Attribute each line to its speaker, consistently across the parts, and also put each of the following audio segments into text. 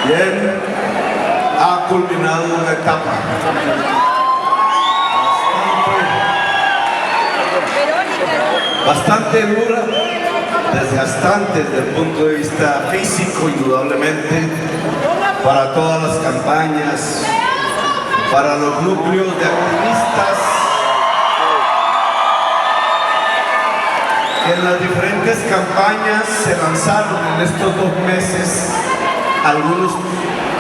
Speaker 1: Bien, ha culminado una etapa bastante dura, desgastante desde el punto de vista físico, indudablemente, para todas las campañas, para los núcleos de activistas que en las diferentes campañas se lanzaron en estos 2 meses, algunos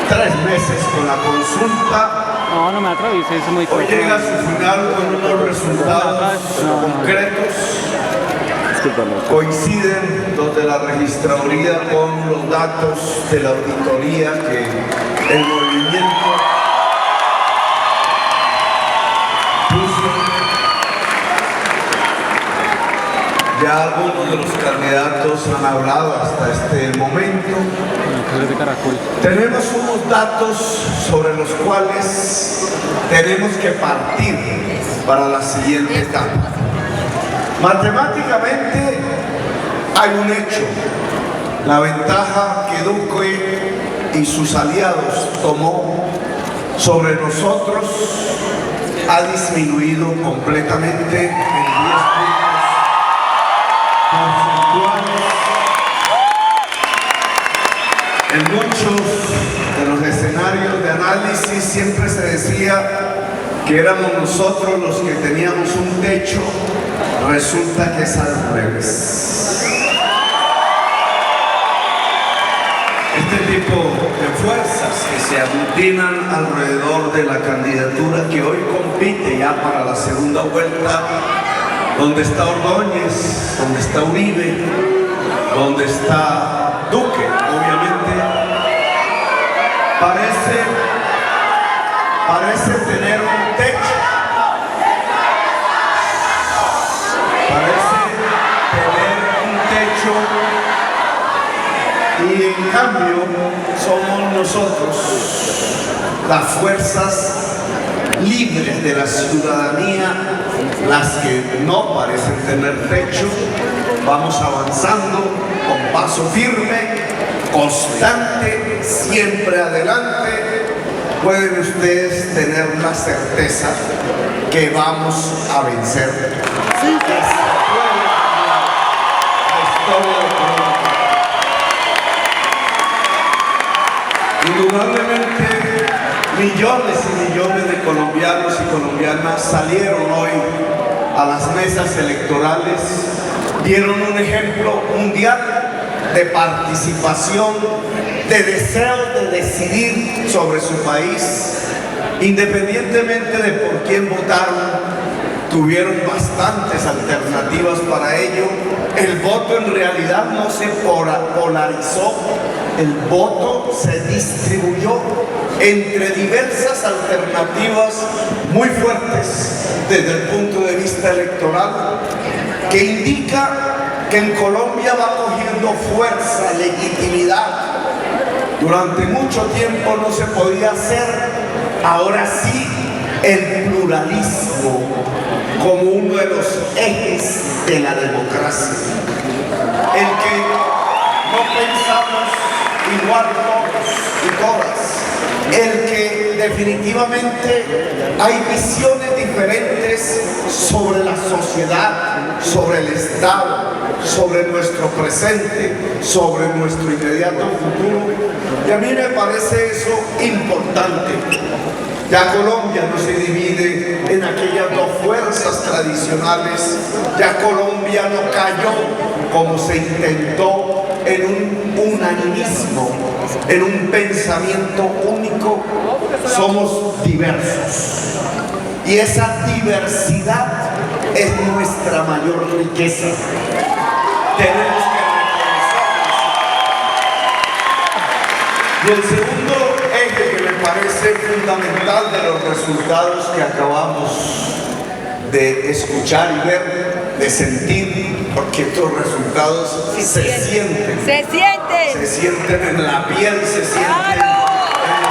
Speaker 1: 3 meses con la consulta.
Speaker 2: No, no me atravieses, es muy
Speaker 1: Hoy
Speaker 2: fuerte.
Speaker 1: llega a su final con unos resultados concretos. Coinciden los de la registraduría con los datos de la auditoría que el movimiento puso. Ya algunos de los candidatos han hablado hasta este momento. Tenemos unos datos sobre los cuales tenemos que partir para la siguiente etapa. Matemáticamente hay un hecho: la ventaja que Duque y sus aliados tomó sobre nosotros ha disminuido completamente en 10 puntos porcentuales. En muchos de los escenarios de análisis siempre se decía que éramos nosotros los que teníamos un techo. Resulta que es al revés. Este tipo de fuerzas que se aglutinan alrededor de la candidatura que hoy compite ya para la segunda vuelta, donde está Ordóñez, donde está Uribe, donde está Duque, obviamente, parece tener un techo. Y en cambio somos nosotros, las fuerzas libres de la ciudadanía, las que no parecen tener techo. Vamos avanzando con paso firme, constante, siempre adelante. Pueden ustedes tener la certeza que vamos a vencer. Sí, que se puede cambiar la historia de Colombia. Indudablemente, millones y millones de colombianos y colombianas salieron hoy a las mesas electorales, dieron un ejemplo mundial de participación, de deseo de decidir sobre su país, independientemente de por quién votaron. Tuvieron bastantes alternativas para ello. El voto en realidad no se polarizó, el voto se distribuyó entre diversas alternativas muy fuertes desde el punto de vista electoral, que indica que en Colombia va cogiendo fuerza, legitimidad. Durante mucho tiempo no se podía hacer, ahora sí, el pluralismo como uno de los ejes de la democracia. El que no pensamos igual todos y todas. El que definitivamente hay visiones diferentes sobre la sociedad, sobre el Estado, sobre nuestro presente, sobre nuestro inmediato futuro. Y a mí me parece eso importante. Ya Colombia no se divide en aquellas 2 fuerzas tradicionales. Ya Colombia no cayó como se intentó en un unanimismo, en un pensamiento único. Somos diversos. Y esa diversidad es nuestra mayor riqueza. Tenemos que reconocerla. Y el segundo eje que me parece fundamental de los resultados que acabamos de escuchar y ver, de sentir, porque estos resultados se sienten. Se sienten en la piel, se sienten en el corazón.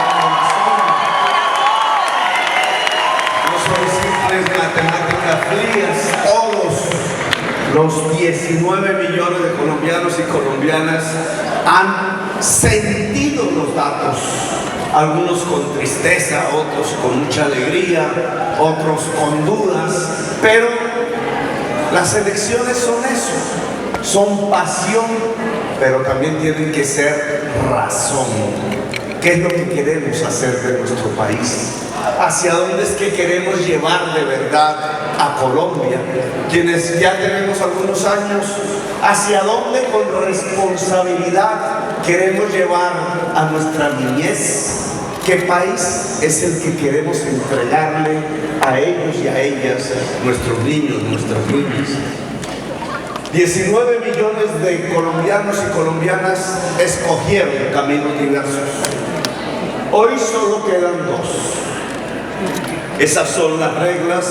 Speaker 1: No son simples matemáticas frías. Todos los 19 millones de colombianos y colombianas han sentido los datos, algunos con tristeza, otros con mucha alegría, otros con dudas, pero las elecciones son eso, son pasión, pero también tienen que ser razón. ¿Qué es lo que queremos hacer de nuestro país? ¿Hacia dónde es que queremos llevar de verdad a Colombia? Quienes ya tenemos algunos años, ¿hacia dónde con responsabilidad queremos llevar a nuestra niñez? ¿Qué país es el que queremos entregarle a ellos y a ellas, nuestros niños, nuestras niñas? 19 millones de colombianos y colombianas escogieron caminos diversos. Hoy solo quedan dos. Esas son las reglas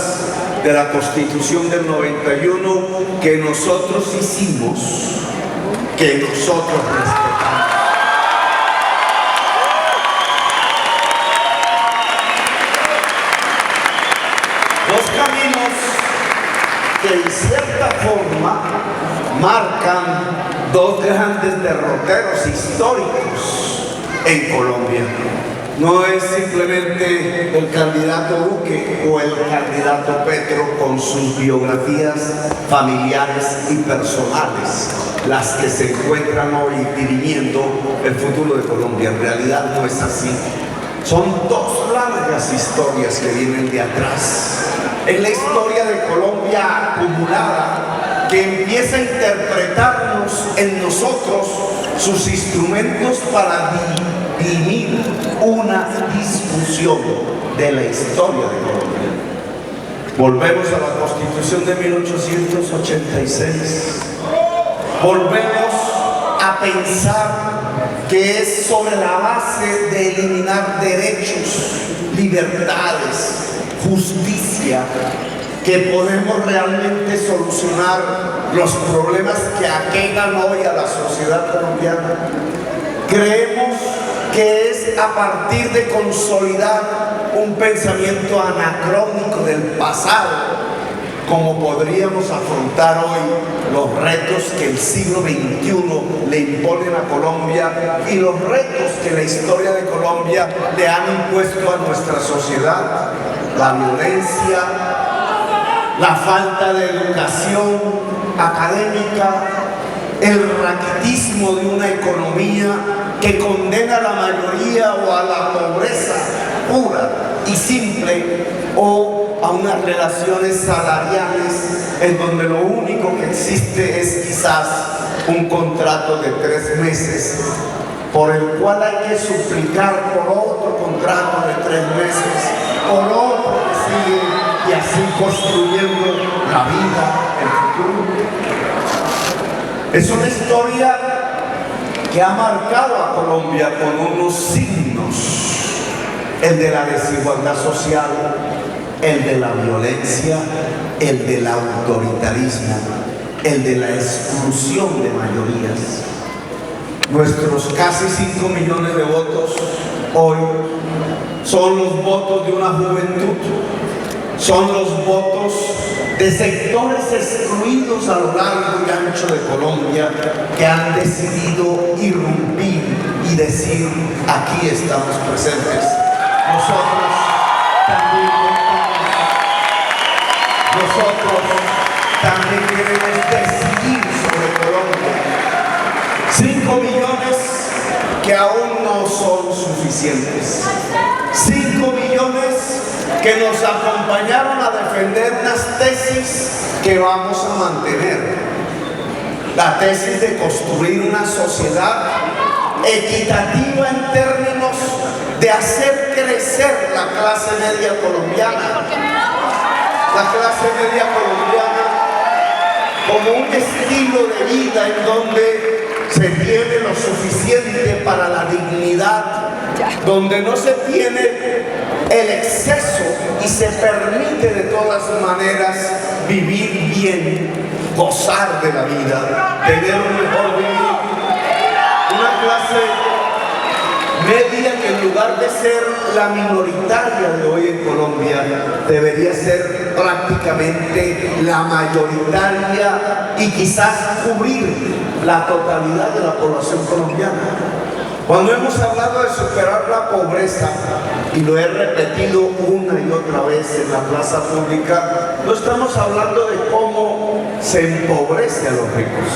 Speaker 1: de la Constitución del 91 que nosotros hicimos, que nosotros respetamos. Dos caminos que en cierta forma marcan dos grandes derroteros históricos en Colombia. No es simplemente el candidato Duque o el candidato Petro con sus biografías familiares y personales las que se encuentran hoy dirimiendo el futuro de Colombia. En realidad no es así. Son dos largas historias que vienen de atrás. Es la historia de Colombia acumulada que empieza a interpretarnos en nosotros sus instrumentos para dirimir una discusión de la historia de Colombia. Volvemos a la Constitución de 1886. Volvemos a pensar que es sobre la base de eliminar derechos, libertades, justicia, que podemos realmente solucionar los problemas que aquejan hoy a la sociedad colombiana. Creemos que es a partir de consolidar un pensamiento anacrónico del pasado como podríamos afrontar hoy los retos que el siglo XXI le imponen a Colombia y los retos que la historia de Colombia le han impuesto a nuestra sociedad: la violencia, la falta de educación académica, el raquitismo de una economía que condena a la mayoría o a la pobreza pura y simple, o a unas relaciones salariales en donde lo único que existe es quizás un contrato de 3 meses por el cual hay que suplicar por otro contrato de 3 meses, por otro que sigue, y así construyendo la vida, el futuro. Es una historia que ha marcado a Colombia con unos signos: el de la desigualdad social, el de la violencia, el del autoritarismo, el de la exclusión de mayorías. Nuestros casi 5 millones de votos hoy son los votos de una juventud, son los votos de sectores excluidos a lo largo y ancho de Colombia que han decidido irrumpir y decir: aquí estamos presentes. Nosotros también contamos. Nosotros también queremos decidir sobre Colombia. 5 millones que aún no son suficientes. 5 millones que nos acompañaron a defender unas tesis que vamos a mantener. La tesis de construir una sociedad equitativa en términos de hacer crecer la clase media colombiana. La clase media colombiana como un estilo de vida en donde se tiene lo suficiente para la dignidad, donde no se tiene el exceso y se permite de todas maneras vivir bien, gozar de la vida, tener un mejor vivir. Una clase media que en lugar de ser la minoritaria de hoy en Colombia, debería ser prácticamente la mayoritaria y quizás cubrir la totalidad de la población colombiana. Cuando hemos hablado de superar la pobreza, y lo he repetido una y otra vez en la plaza pública, no estamos hablando de cómo se empobrece a los ricos.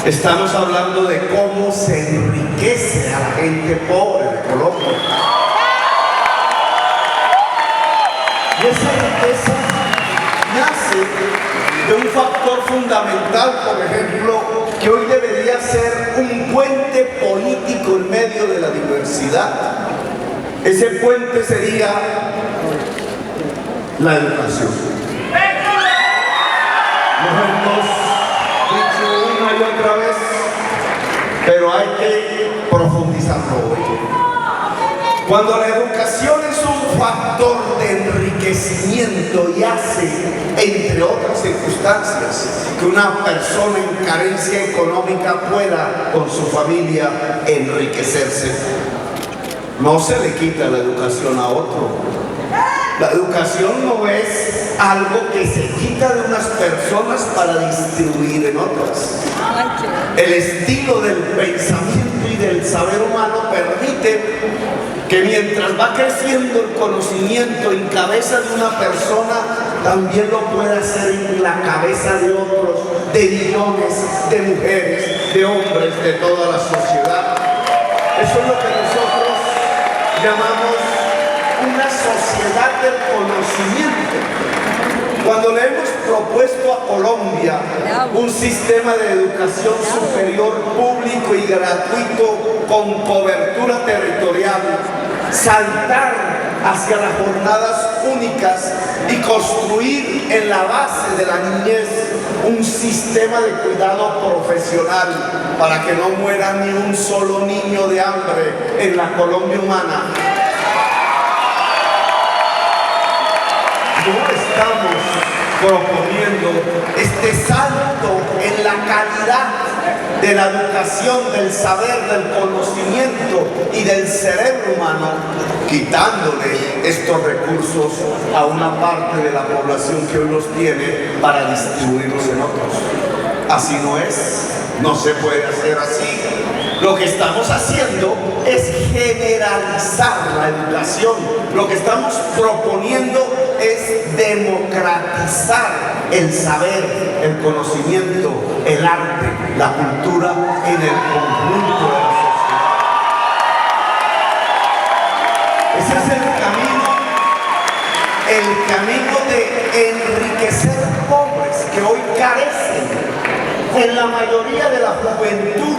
Speaker 1: Estamos hablando de cómo se enriquece a la gente pobre de Colombia. Y esa riqueza nace de un factor fundamental, por ejemplo, que hoy debería ser un puente político en medio de la diversidad. Ese puente sería la educación. Lo hemos dicho una y otra vez, pero hay que profundizarlo hoy. Cuando la educación es un factor de enriquecimiento y hace, entre otras circunstancias, que una persona en carencia económica pueda con su familia enriquecerse, no se le quita la educación a otro. La educación no es algo que se quita de unas personas para distribuir en otras. El estilo del pensamiento y del saber humano permite que mientras va creciendo el conocimiento en cabeza de una persona, también lo pueda hacer en la cabeza de otros, de millones de mujeres, de hombres, de toda la sociedad. Eso es lo que nosotros llamamos una sociedad del conocimiento. Cuando le hemos propuesto a Colombia un sistema de educación superior público y gratuito con cobertura territorial, saltar hacia las jornadas únicas y construir en la base de la niñez un sistema de cuidado profesional para que no muera ni un solo niño de hambre en la Colombia humana. No estamos proponiendo este salto en la calidad de la educación, del saber, del conocimiento y del cerebro humano, quitándole estos recursos a una parte de la población que hoy los tiene para distribuirlos en otros. Así no es, no se puede hacer así. Lo que estamos haciendo es generalizar la educación. Lo que estamos proponiendo es democratizar el saber, el conocimiento, el arte, la cultura en el conjunto de la sociedad. Ese es el camino de enriquecer pobres que hoy carecen en la mayoría de la juventud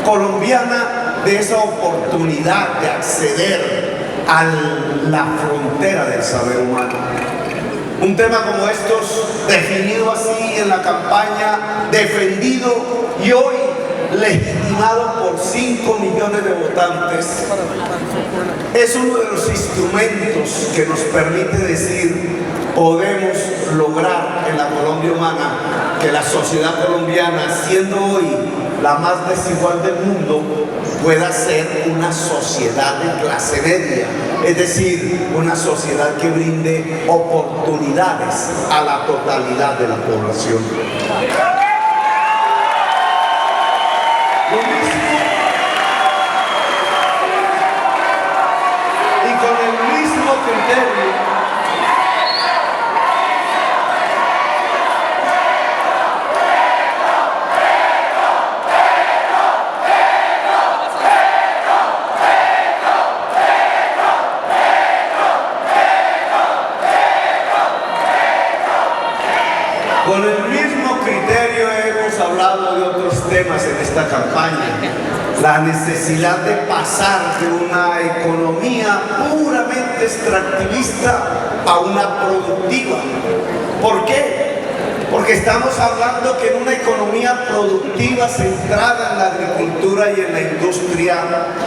Speaker 1: colombiana de esa oportunidad de acceder a la frontera del saber humano. Un tema como estos, definido así en la campaña, defendido y hoy legitimado por 5 millones de votantes, es uno de los instrumentos que nos permite decir: podemos lograr en la Colombia humana que la sociedad colombiana, siendo hoy la más desigual del mundo, pueda ser una sociedad de clase media, es decir, una sociedad que brinde oportunidades a la totalidad de la población. Lo mismo, y con el mismo criterio, con el mismo criterio hemos hablado de otros temas en esta campaña. La necesidad de pasar de una economía puramente extractivista a una productiva. ¿Por qué? Porque estamos hablando que en una economía productiva centrada en la agricultura y en la industria,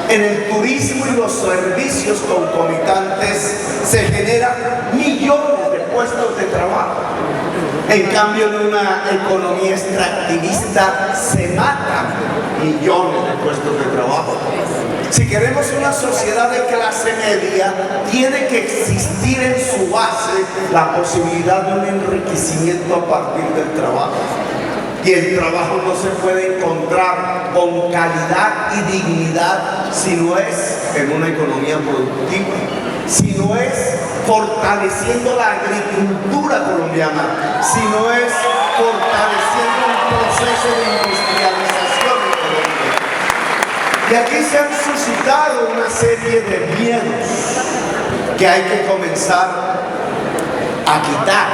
Speaker 1: en el turismo y los servicios concomitantes, se generan millones de puestos de trabajo. En cambio, en una economía extractivista se matan millones de puestos de trabajo. Si queremos una sociedad de clase media, tiene que existir en su base la posibilidad de un enriquecimiento a partir del trabajo. Y el trabajo no se puede encontrar con calidad y dignidad si no es en una economía productiva, si no es fortaleciendo la agricultura colombiana, si no es fortaleciendo un proceso de industrialización en Colombia. Y aquí se han suscitado una serie de miedos que hay que comenzar a quitar,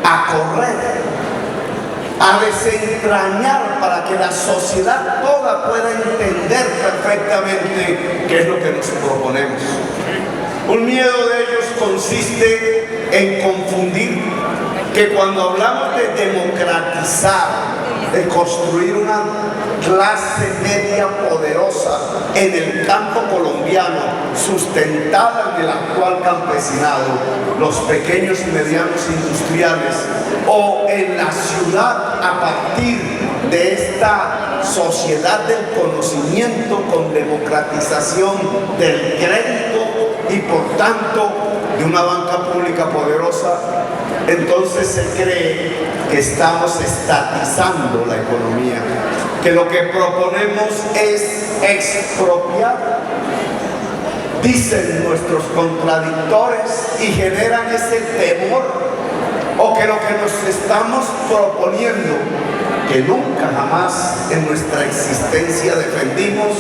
Speaker 1: a correr, a desentrañar para que la sociedad toda pueda entender perfectamente qué es lo que nos proponemos. Un miedo de ellos consiste en confundir que cuando hablamos de democratizar, de construir una clase media poderosa en el campo colombiano, sustentada en el actual campesinado, los pequeños y medianos industriales, o en la ciudad a partir de esta sociedad del conocimiento con democratización del crédito y por tanto de una banca pública poderosa, entonces se cree que estamos estatizando la economía, que lo que proponemos es expropiar, dicen nuestros contradictores, y generan ese temor, o que lo que nos estamos proponiendo, que nunca jamás en nuestra existencia defendimos,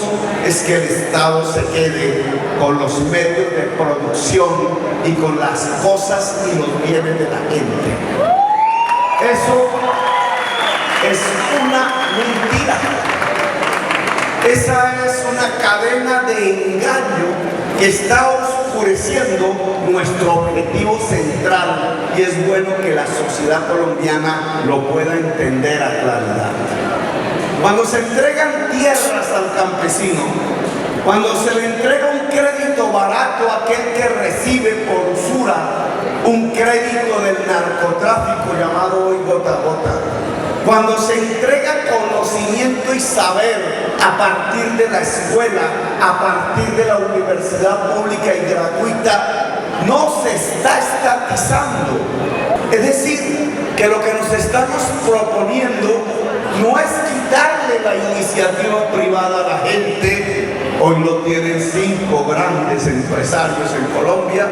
Speaker 1: es que el Estado se quede con los medios de producción y con las cosas y los bienes de la gente. Eso es una mentira. Esa es una cadena de engaño que está oscureciendo nuestro objetivo central, y es bueno que la sociedad colombiana lo pueda entender a claridad. Cuando se entregan tierras al campesino, cuando se le entrega un crédito barato a aquel que recibe por usura un crédito del narcotráfico llamado hoy gota a gota, cuando se entrega conocimiento y saber a partir de la escuela, a partir de la universidad pública y gratuita, no se está estatizando. Es decir, que lo que nos estamos proponiendo no es quitarle la iniciativa privada a la gente. Hoy lo tienen 5 grandes empresarios en Colombia,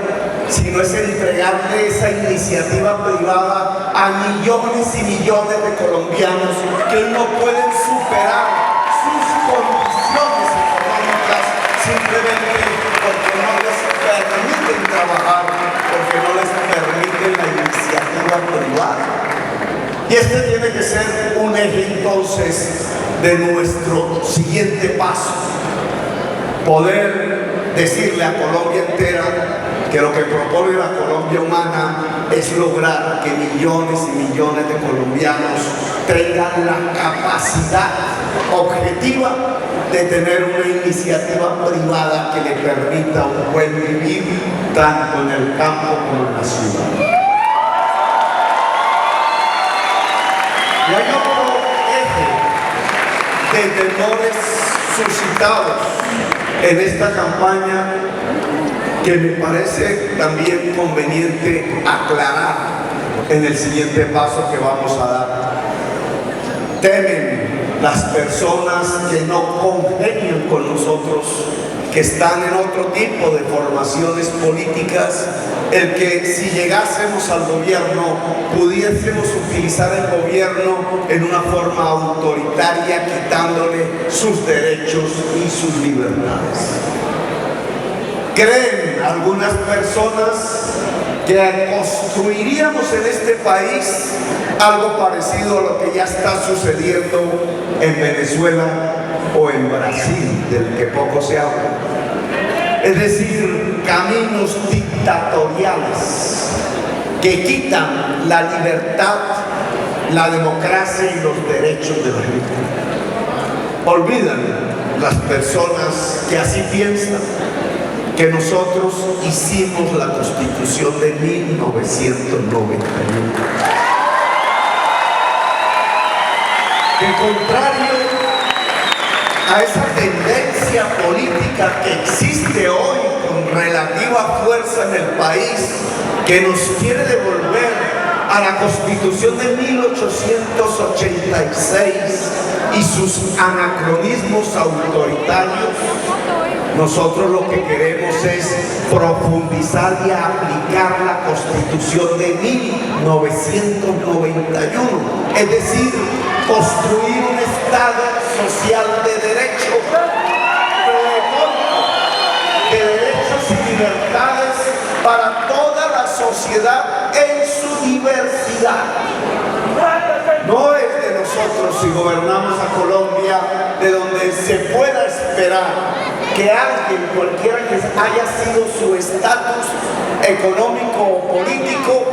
Speaker 1: sino es entregarle esa iniciativa privada a millones y millones de colombianos que no pueden superar sus condiciones económicas simplemente porque no les permiten trabajar, porque no les permiten la iniciativa privada. Y este tiene que ser un eje entonces de nuestro siguiente paso: poder decirle a Colombia entera que lo que propone la Colombia humana es lograr que millones y millones de colombianos tengan la capacidad objetiva de tener una iniciativa privada que le permita un buen vivir tanto en el campo como en la ciudad. Y hay otro eje de temores suscitados en esta campaña que me parece también conveniente aclarar en el siguiente paso que vamos a dar. Temen las personas que no congenian con nosotros, que están en otro tipo de formaciones políticas, el que si llegásemos al gobierno pudiésemos utilizar el gobierno en una forma autoritaria, quitándole sus derechos y sus libertades. Creen algunas personas que construiríamos en este país algo parecido a lo que ya está sucediendo en Venezuela o en Brasil, del que poco se habla. Es decir, caminos dictatoriales que quitan la libertad, la democracia y los derechos de la gente. Olvidan las personas que así piensan que nosotros hicimos la Constitución de 1991. Que contrario a esa tendencia política que existe hoy con relativa fuerza en el país, que nos quiere devolver a la Constitución de 1886 y sus anacronismos autoritarios, nosotros lo que queremos es profundizar y aplicar la Constitución de 1991, es decir, construir un Estado social de derecho, de derechos y libertades para toda la sociedad en su diversidad. No es de nosotros, si gobernamos a Colombia, de donde se pueda esperar que alguien, cualquiera que haya sido su estatus económico o político,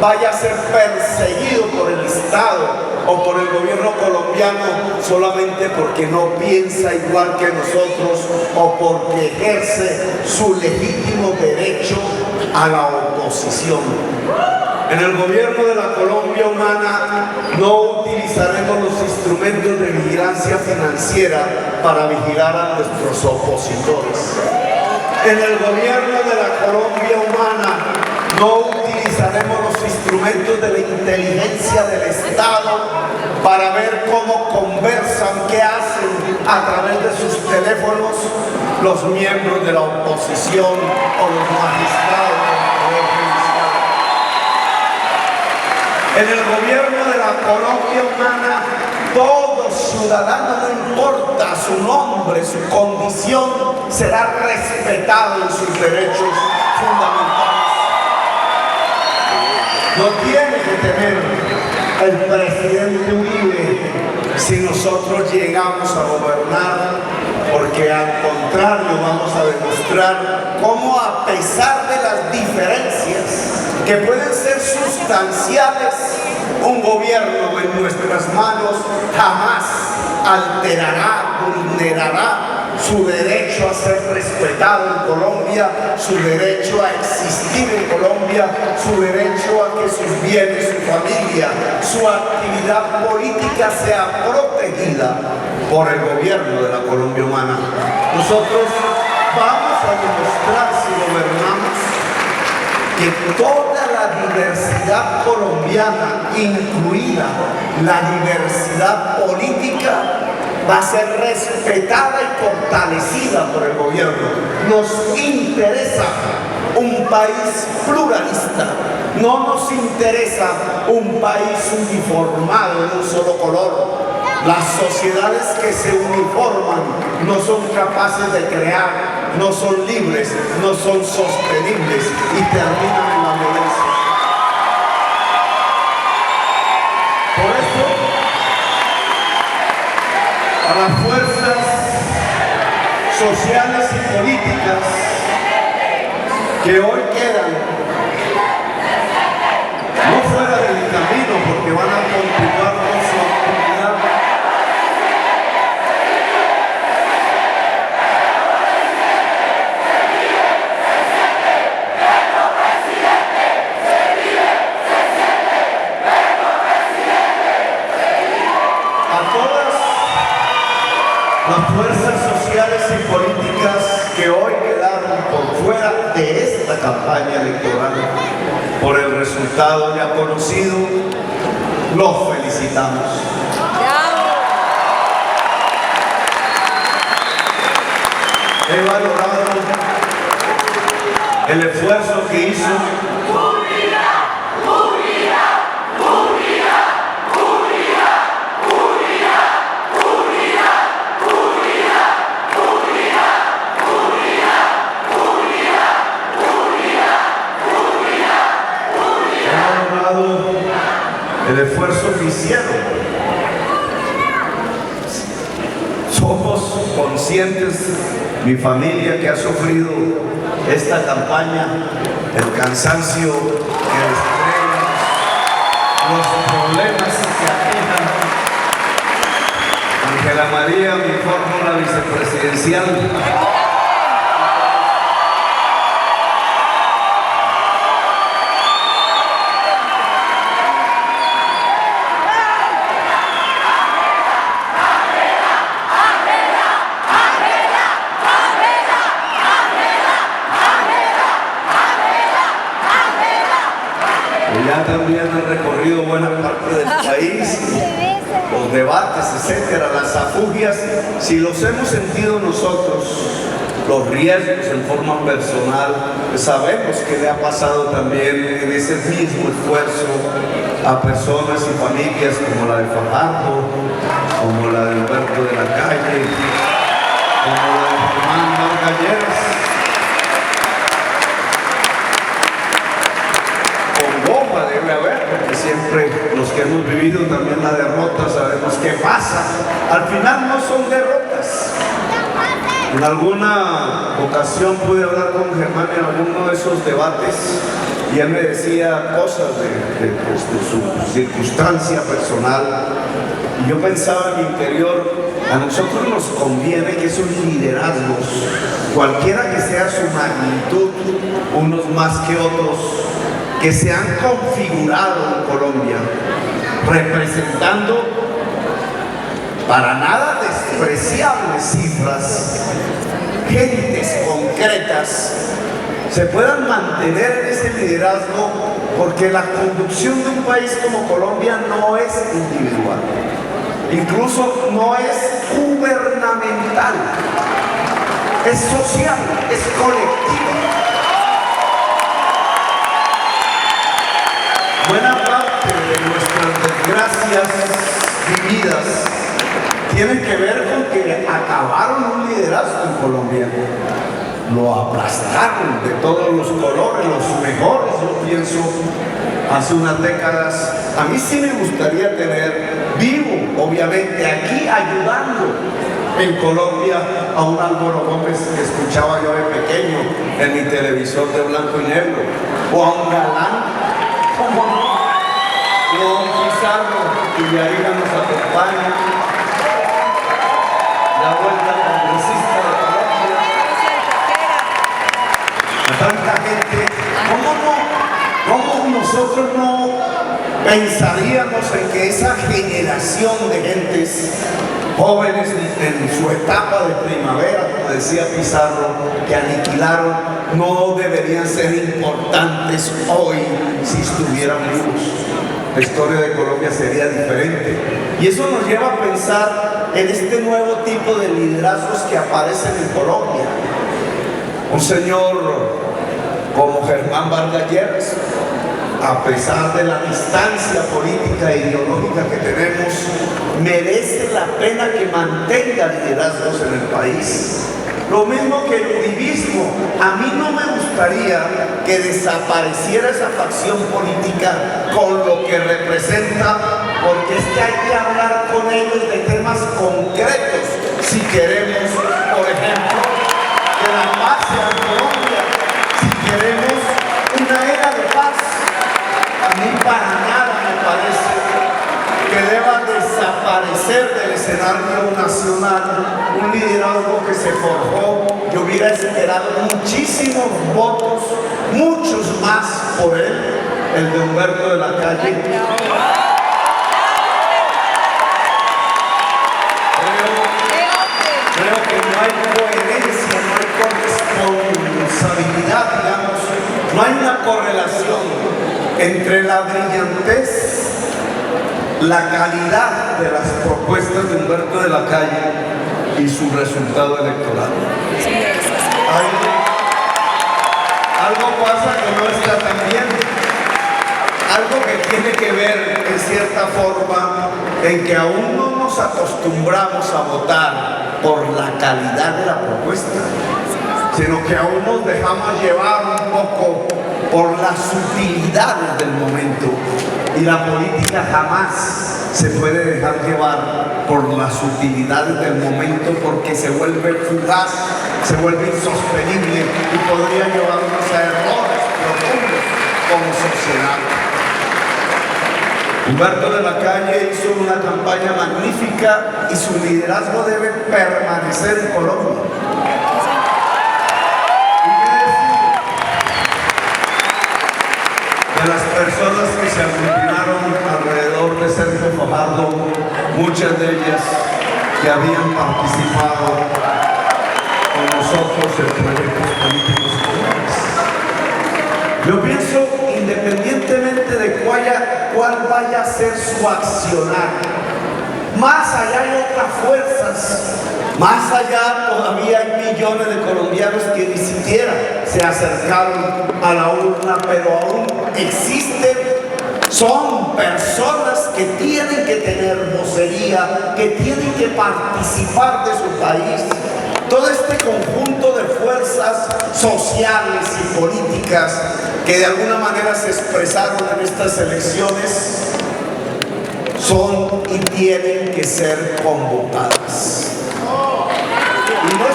Speaker 1: vaya a ser perseguido por el Estado o por el gobierno colombiano solamente porque no piensa igual que nosotros o porque ejerce su legítimo derecho a la oposición. En el gobierno de la Colombia humana no utilizaremos los instrumentos de vigilancia financiera para vigilar a nuestros opositores. En el gobierno de la Colombia humana no utilizaremos los instrumentos de la inteligencia del Estado para ver cómo conversan, qué hacen a través de sus teléfonos los miembros de la oposición o los magistrados del Poder Judicial. En el gobierno de la Colombia humana, todo ciudadano, no importa su nombre, su condición, será respetado en sus derechos fundamentales. No tiene que temer el presidente Uribe si nosotros llegamos a gobernar, porque al contrario vamos a demostrar cómo, a pesar de las diferencias que pueden ser sustanciales, un gobierno en nuestras manos jamás alterará, vulnerará su derecho a ser respetado en Colombia, su derecho a existir en Colombia, su derecho a que sus bienes, su familia, su actividad política sea protegida por el gobierno de la Colombia humana. Nosotros vamos a demostrar, si gobernamos, que toda la diversidad colombiana, incluida la diversidad política, va a ser respetada y fortalecida por el gobierno. Nos interesa un país pluralista, no nos interesa un país uniformado en un solo color. Las sociedades que se uniforman no son capaces de crear, no son libres, no son sostenibles y terminan en la violencia. Por eso, a las fuerzas sociales y políticas que hoy quedan no fuera del camino, porque van a continuar con su actividad, a todas las fuerzas sociales y políticas que hoy quedaron por fuera de esta campaña electoral por el resultado ya conocido, los felicitamos. He valorado el esfuerzo que hizo el esfuerzo que hicieron. Somos conscientes, mi familia que ha sufrido esta campaña, el cansancio que les trae, los problemas que aquejan. Ángela María, mi fórmula vicepresidencial, ya también han recorrido buena parte del país, los debates, etcétera, las afugias, si los hemos sentido nosotros, los riesgos en forma personal, pues sabemos que le ha pasado también en ese mismo esfuerzo a personas y familias como la de Fajardo, como la de Humberto de la Calle, como la de Germán Vargas Lleras. Con goma debe haber, porque siempre los que hemos vivido también la derrota sabemos qué pasa. Al final no son derrotas. En alguna ocasión pude hablar con Germán en alguno de esos debates y él me decía cosas de su circunstancia personal. Y yo pensaba en mi interior, a nosotros nos conviene que esos liderazgos, cualquiera que sea su magnitud, unos más que otros, que se han configurado en Colombia, representando para nada despreciables cifras, gentes concretas, se puedan mantener en ese liderazgo, porque la conducción de un país como Colombia no es individual, incluso no es gubernamental, es social, es colectiva. Buena parte de nuestras desgracias vividas tienen que ver con que acabaron un liderazgo en Colombia, lo aplastaron de todos los colores, los mejores, yo pienso, hace unas décadas. A mí sí me gustaría tener vivo, obviamente, aquí ayudando en Colombia a un Álvaro Gómez que escuchaba yo de pequeño en mi televisor de blanco y negro, o a un Galán, como o a un Pizarro, y ahí nos acompaña, la vuelta congresista de Colombia, a tanta gente. ¿Cómo nosotros no pensaríamos en que esa generación de gentes jóvenes en su etapa de primavera, como decía Pizarro, que aniquilaron, no deberían ser importantes hoy si estuvieran vivos? La historia de Colombia sería diferente. Y eso nos lleva a pensar en este nuevo tipo de liderazgos que aparecen en Colombia. Un señor como Germán Vargas Lleras, a pesar de la distancia política e ideológica que tenemos, merece la pena que mantenga liderazgos en el país. Lo mismo que el uribismo. A mí no me gustaría que desapareciera esa facción política con lo que representa, porque es que hay que hablar con ellos de temas concretos si queremos, por ejemplo, que la paz sea en Colombia, si queremos una era de paz. A mí para nada me parece que deba desaparecer del escenario nacional un liderazgo que se forjó. Yo hubiera esperado muchísimos votos, muchos más por él, el de Humberto de la Calle. Creo que no hay coherencia, no hay corresponsabilidad, digamos, no hay una correlación entre la brillantez, la calidad de las propuestas de Humberto de la Calle y su resultado electoral. Algo pasa que no está tan bien, algo que tiene que ver en cierta forma en que aún no nos acostumbramos a votar por la calidad de la propuesta, sino que aún nos dejamos llevar un poco por las utilidades del momento, y la política jamás se puede dejar llevar por las utilidades del momento, porque se vuelve fugaz, se vuelve insostenible y podría llevarnos a errores profundos como sociedad. Humberto de la Calle hizo una campaña magnífica y su liderazgo debe permanecer en Colombia. De las personas que se aglutinaron alrededor de Sergio Fajardo, muchas de ellas que habían participado con nosotros en proyectos políticos comunes. Yo pienso, independientemente de cuál haya cuál vaya a ser su accionar. Más allá hay otras fuerzas, más allá todavía hay millones de colombianos que ni siquiera se acercaron a la urna, pero aún existen, son personas que tienen que tener vocería, que tienen que participar de su país. Todo este conjunto de fuerzas sociales y políticas que de alguna manera se expresaron en estas elecciones son y tienen que ser convocadas. Y no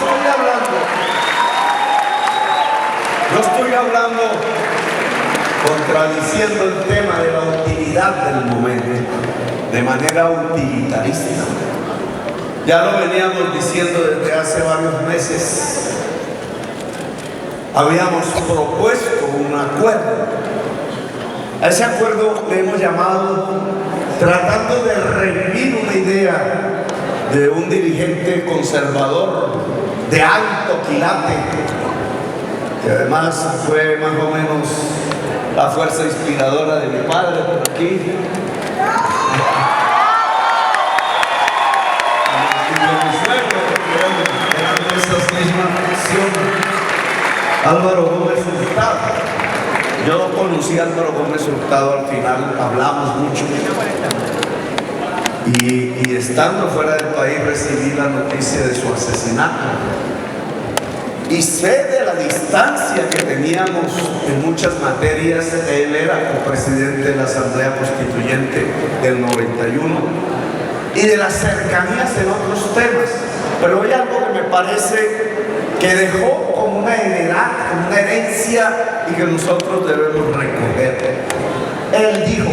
Speaker 1: estoy hablando contradiciendo el tema de la utilidad del momento, de manera utilitarista. Ya lo veníamos diciendo desde hace varios meses. Habíamos propuesto un acuerdo. A ese acuerdo le hemos llamado tratando de revivir una idea de un dirigente conservador de alto quilate, que además fue más o menos la fuerza inspiradora de mi padre por aquí. Eran de esas mismas facciones. Álvaro Gómez Hurtado. Yo no conocí a Álvaro Gómez Hurtado, al final hablamos mucho. Y estando fuera del país recibí la noticia de su asesinato. Y sé de la distancia que teníamos en muchas materias. Él era copresidente de la Asamblea Constituyente del 91 y de las cercanías en otros temas. Pero hay algo que me parece que dejó como una heredad, como una herencia y que nosotros debemos recoger. Él dijo,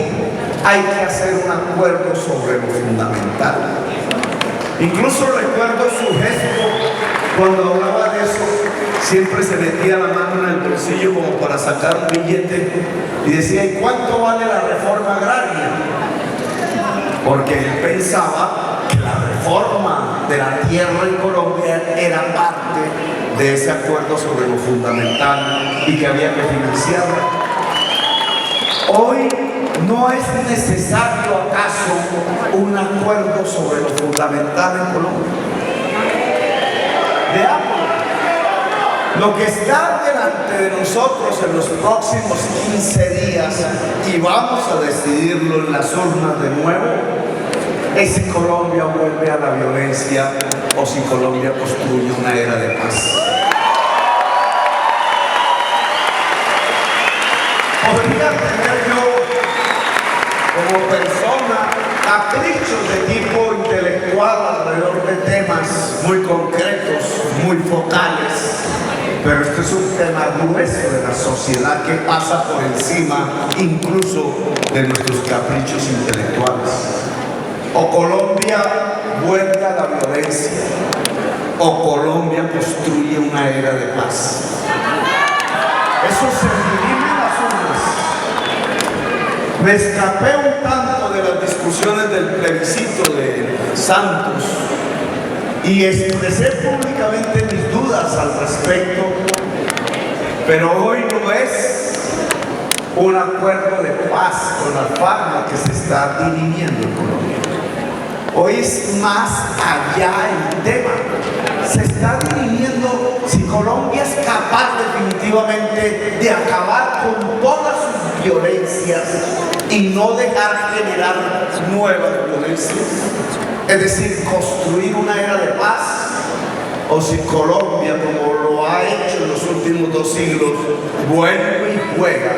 Speaker 1: hay que hacer un acuerdo sobre lo fundamental. Incluso recuerdo su gesto cuando hablaba de eso. Siempre se metía la mano en el bolsillo como para sacar un billete y decía, ¿y cuánto vale la reforma agraria? Porque él pensaba que la reforma de la tierra en Colombia era parte de ese acuerdo sobre lo fundamental y que había que financiarla. Hoy no es necesario acaso un acuerdo sobre lo fundamental en Colombia. Veamos. Lo que está delante de nosotros en los próximos 15 días, y vamos a decidirlo en las urnas de nuevo, es si Colombia vuelve a la violencia o si Colombia construye una era de paz. Podría tener yo, como persona, caprichos de tipo intelectual alrededor de temas muy concretos, muy focales. Pero este es un tema grueso de la sociedad que pasa por encima incluso de nuestros caprichos intelectuales. O Colombia vuelve a la violencia, o Colombia construye una era de paz. Eso se dirime en las urnas. Me escapé un tanto de las discusiones del plebiscito de Santos y expresé públicamente mis dudas al respecto, pero hoy no es un acuerdo de paz con la FARC que se está dirimiendo en Colombia. Hoy es más allá el tema. Se está dirimiendo si Colombia es capaz definitivamente de acabar con todas sus violencias y no dejar generar nuevas violencias. Es decir, construir una era de paz, o si Colombia, como lo ha hecho en los últimos 2 siglos, vuelve y juega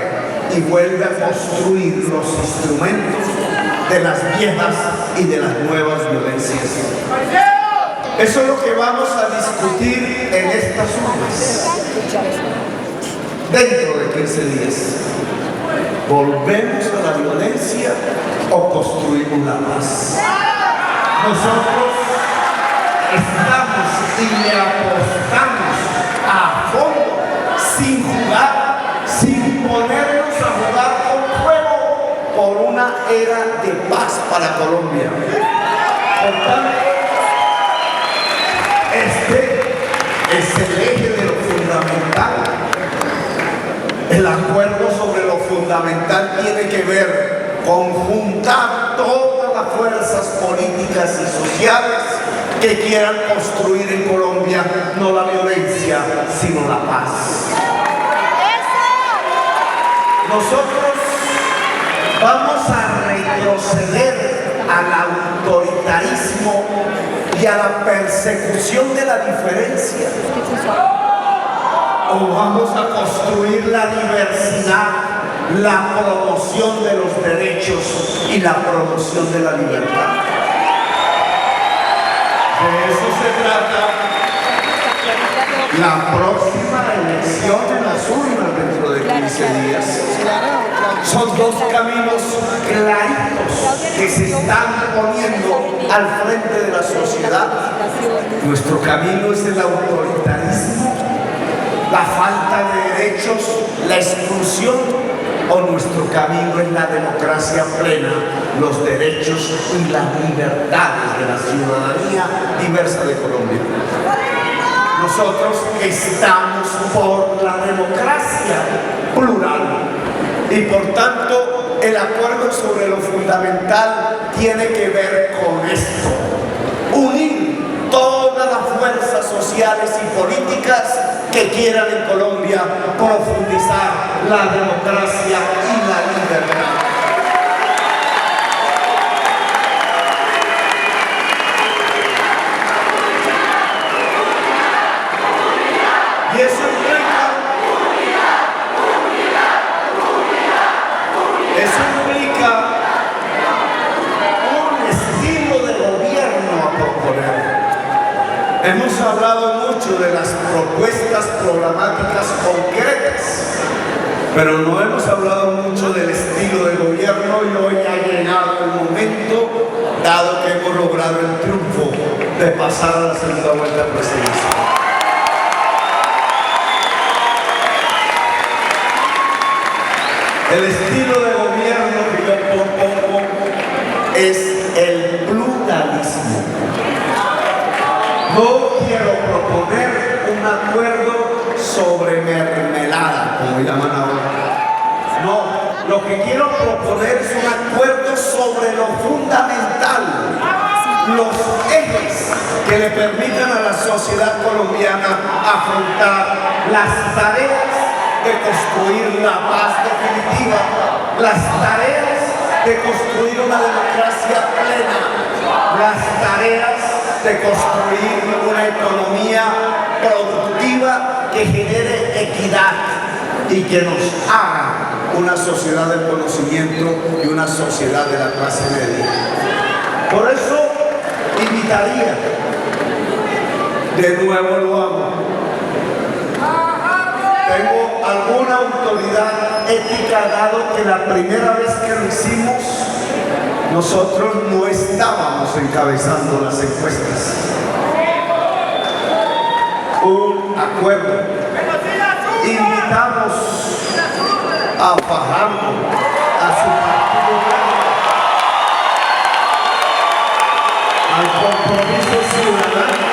Speaker 1: y vuelve a construir los instrumentos de las viejas y de las nuevas violencias. Eso es lo que vamos a discutir en estas urnas dentro de 15 días. ¿Volvemos a la violencia o construimos la paz? Nosotros estamos y le apostamos a fondo, sin jugar, sin ponernos a jugar con fuego, por una era de paz para Colombia. Por tanto, este es el eje de lo fundamental. El acuerdo sobre lo fundamental tiene que ver conjuntar todas las fuerzas políticas y sociales que quieran construir en Colombia no la violencia, sino la paz. Nosotros vamos a retroceder al autoritarismo y a la persecución de la diferencia, o vamos a construir la diversidad, la promoción de los derechos y la promoción de la libertad. De eso se trata la próxima elección en las urnas dentro de 15 días. Son dos caminos claritos que se están poniendo al frente de la sociedad. Nuestro camino es el autoritarismo, la falta de derechos, la exclusión, o nuestro camino es la democracia plena, los derechos y las libertades de la ciudadanía diversa de Colombia. Nosotros estamos por la democracia plural y por tanto el acuerdo sobre lo fundamental tiene que ver con esto: unir todas las fuerzas sociales y políticas que quieran en Colombia profundizar la democracia y la libertad. Y eso implica un estilo de gobierno a proponer. Hemos hablado mucho de las propuestas programáticas concretas, pero no hemos hablado mucho del estilo de gobierno, y hoy ha llegado el momento, dado que hemos logrado el triunfo de pasar a la segunda vuelta presidencial. El estilo de gobierno que yo propongo es el pluralismo. No quiero proponer un acuerdo sobre mermelada, como llaman ahora. No, lo que quiero proponer es un acuerdo sobre lo fundamental, los ejes que le permitan a la sociedad colombiana afrontar las tareas de construir la paz definitiva, las tareas de construir una democracia plena, las tareas de construir una economía productiva que genere equidad y que nos haga una sociedad del conocimiento y una sociedad de la clase media. Por eso invitaría, de nuevo lo hago, tengo alguna autoridad ética, dado que la primera vez que lo hicimos nosotros no estábamos encabezando las encuestas. Un acuerdo. Invitamos a Fajardo, a su partido verde, al Compromiso Ciudadano,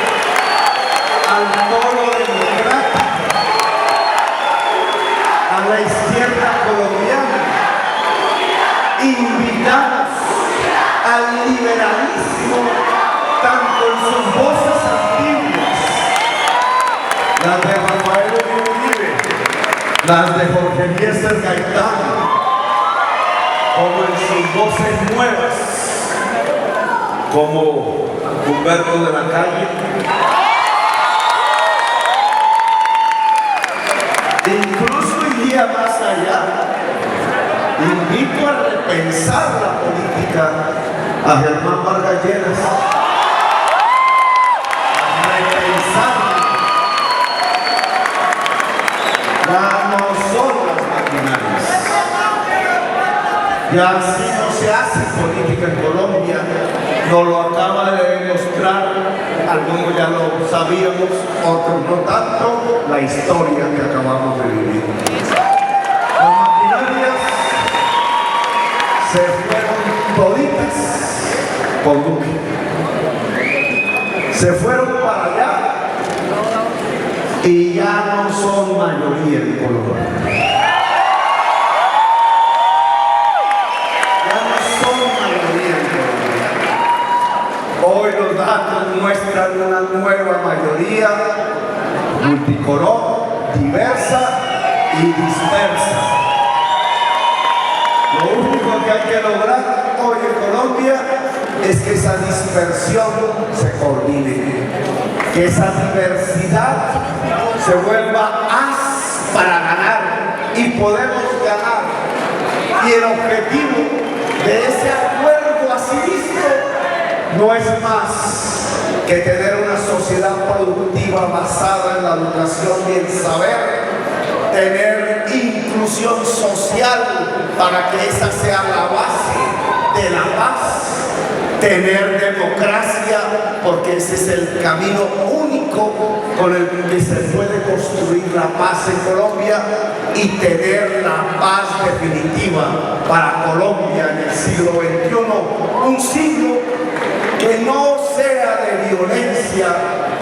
Speaker 1: al Polo Democrático, a la izquierda colombiana. Invitamos al liberalismo, tanto en sus voces antiguas, las de Rafael Uribe, las de Jorge Eliezer Gaitán, como en sus voces nuevas, como Humberto de la Calle. Incluso iría más allá. Invito a repensar la política a Germán Vargas Lleras, a repensar. Ya no son las maquinarias. Ya así no se hace política en Colombia. Nos lo acaba de demostrar, algunos ya lo sabíamos, otros no tanto, la historia que acabamos de vivir. Las maquinarias se fueron toditas con Duque. Se fueron para allá y ya no son mayoría en Colombia. Ya muestran una nueva mayoría multicolor, diversa y dispersa. Lo único que hay que lograr hoy en Colombia es que esa dispersión se coordine, que esa diversidad se vuelva haz para ganar, y podemos ganar. Y el objetivo de ese acuerdo así visto no es más que tener una sociedad productiva basada en la educación y el saber, tener inclusión social para que esa sea la base de la paz, tener democracia, porque ese es el camino único con el que se puede construir la paz en Colombia, y tener la paz definitiva para Colombia en el siglo XXI, un siglo que no sea de violencia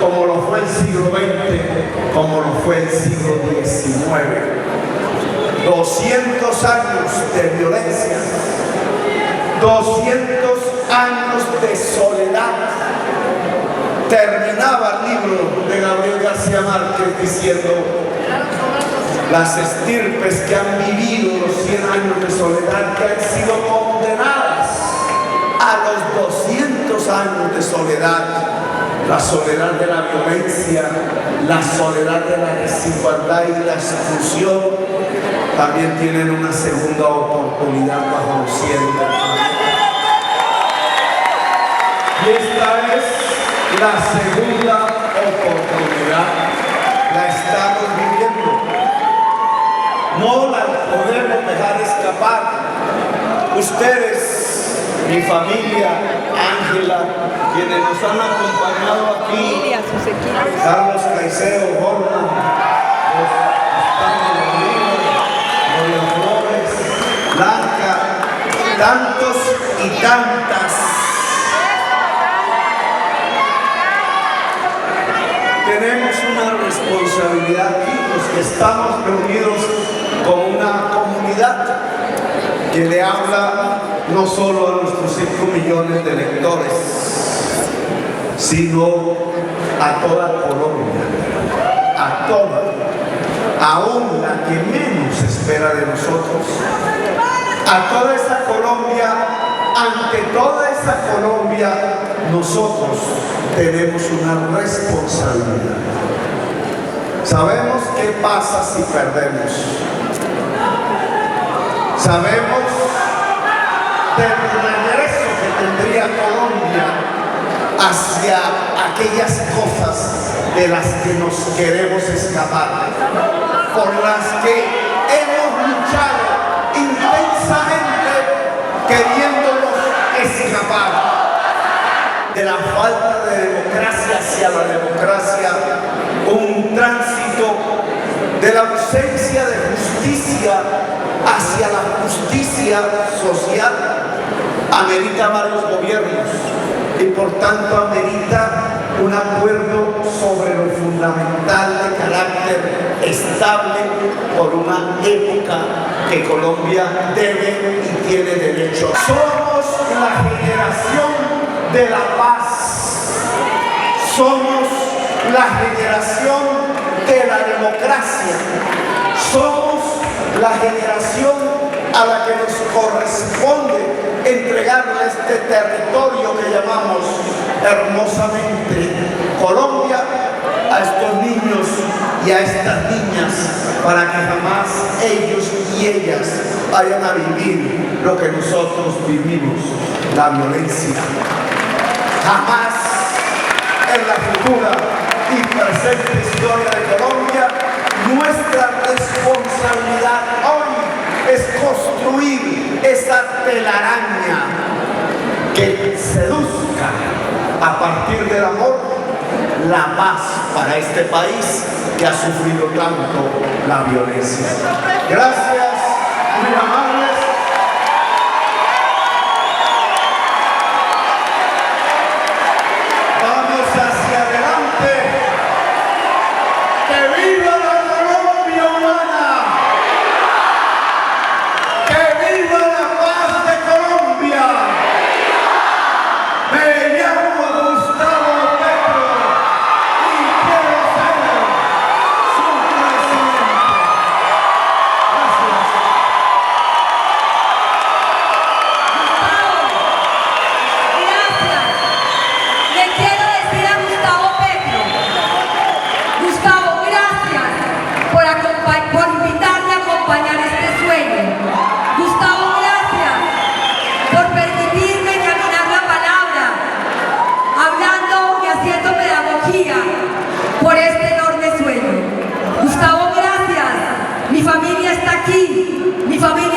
Speaker 1: como lo fue el siglo XX, como lo fue el siglo XIX. 200 años de violencia, 200 años de soledad. Terminaba el libro de Gabriel García Márquez diciendo: las estirpes que han vivido los 100 años de soledad, que han sido condenadas a los 200 años de soledad, la soledad de la violencia, la soledad de la desigualdad y la exclusión, también tienen una segunda oportunidad bajo los cielos del planeta. Y esta es la segunda oportunidad, la estamos viviendo. No la podemos dejar escapar. Ustedes, mi familia, Ángela, quienes nos han acompañado aquí, Carlos Caicedo, Jorma, María Flores, Blanca, tantos y tantas. Tenemos una responsabilidad aquí, los que estamos reunidos como una comunidad que le habla no solo a nuestros 5 millones de electores, sino a toda Colombia, a toda, aún la que menos espera de nosotros, a toda esa Colombia. Ante toda esa Colombia, nosotros tenemos una responsabilidad. Sabemos qué pasa si perdemos. Sabemos del regreso que tendría Colombia hacia aquellas cosas de las que nos queremos escapar, por las que hemos luchado intensamente queriéndonos escapar de la falta de democracia hacia la democracia, un tránsito de la ausencia de justicia hacia la justicia social. Amerita varios gobiernos y por tanto amerita un acuerdo sobre lo fundamental de carácter estable por una época que Colombia debe y tiene derecho. Somos la generación de la paz, somos la generación de la democracia, somos la generación a la que nos corresponde entregarle este territorio que llamamos hermosamente Colombia a estos niños y a estas niñas, para que jamás ellos y ellas vayan a vivir lo que nosotros vivimos, la violencia. Jamás en la futura y presente historia de Colombia, nuestra responsabilidad hoy es construir esa telaraña que seduzca a partir del amor la paz para este país que ha sufrido tanto la violencia. Gracias, muy amables. Vamos hacia adelante. ¡Que viva la Colombia humana! ¡Que viva la paz de Colombia! Me llamo Gustavo Petro.
Speaker 3: aquí, mi familia